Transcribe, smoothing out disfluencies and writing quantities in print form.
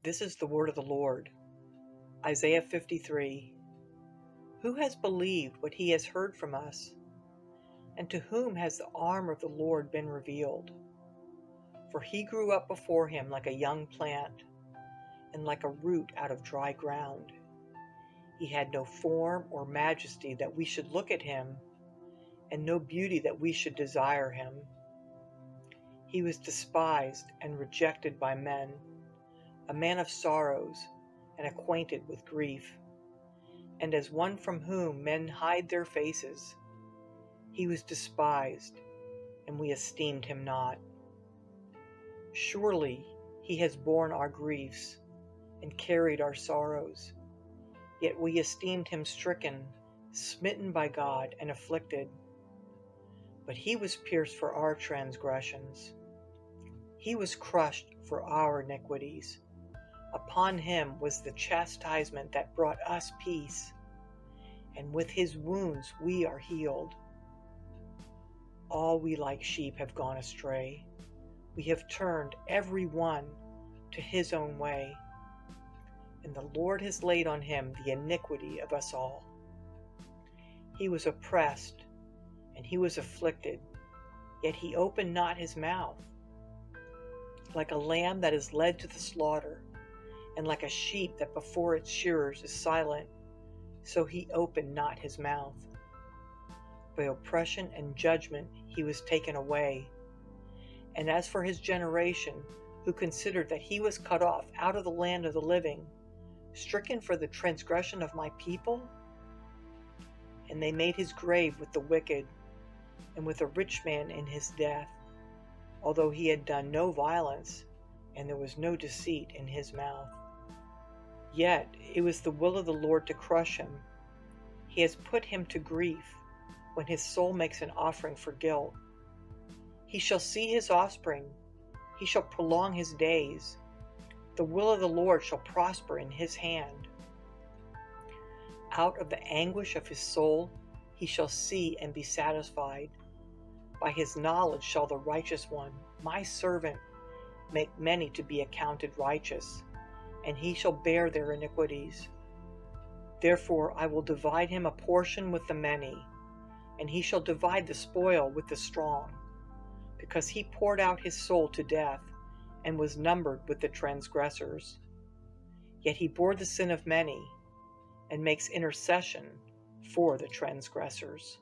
This is the word of the Lord. Isaiah 53. Who has believed what he has heard from us? And to whom has the arm of the Lord been revealed? For he grew up before him like a young plant, and like a root out of dry ground. He had no form or majesty that we should look at him, and no beauty that we should desire him. He was despised and rejected by men, a man of sorrows and acquainted with grief. And as one from whom men hide their faces, he was despised, and we esteemed him not. Surely he has borne our griefs and carried our sorrows, yet we esteemed him stricken, smitten by God, and afflicted. But he was pierced for our transgressions. He was crushed for our iniquities. Upon him was the chastisement that brought us peace, and with his wounds we are healed. All we like sheep have gone astray. We have turned every one to his own way, and the Lord has laid on him the iniquity of us all. He was oppressed, and he was afflicted, yet he opened not his mouth. Like a lamb that is led to the slaughter, and like a sheep that before its shearers is silent, so he opened not his mouth. By oppression and judgment he was taken away. And as for his generation, who considered that he was cut off out of the land of the living, stricken for the transgression of my people? And they made his grave with the wicked, and with a rich man in his death, although he had done no violence, and there was no deceit in his mouth. Yet it was the will of the Lord to crush him. He has put him to grief when his soul makes an offering for guilt. He shall see his offspring. He shall prolong his days. The will of the Lord shall prosper in his hand. Out of the anguish of his soul he shall see and be satisfied. By his knowledge shall the righteous one, my servant, make many to be accounted righteous, and he shall bear their iniquities. Therefore I will divide him a portion with the many, and he shall divide the spoil with the strong, because he poured out his soul to death, and was numbered with the transgressors. Yet he bore the sin of many, and makes intercession for the transgressors.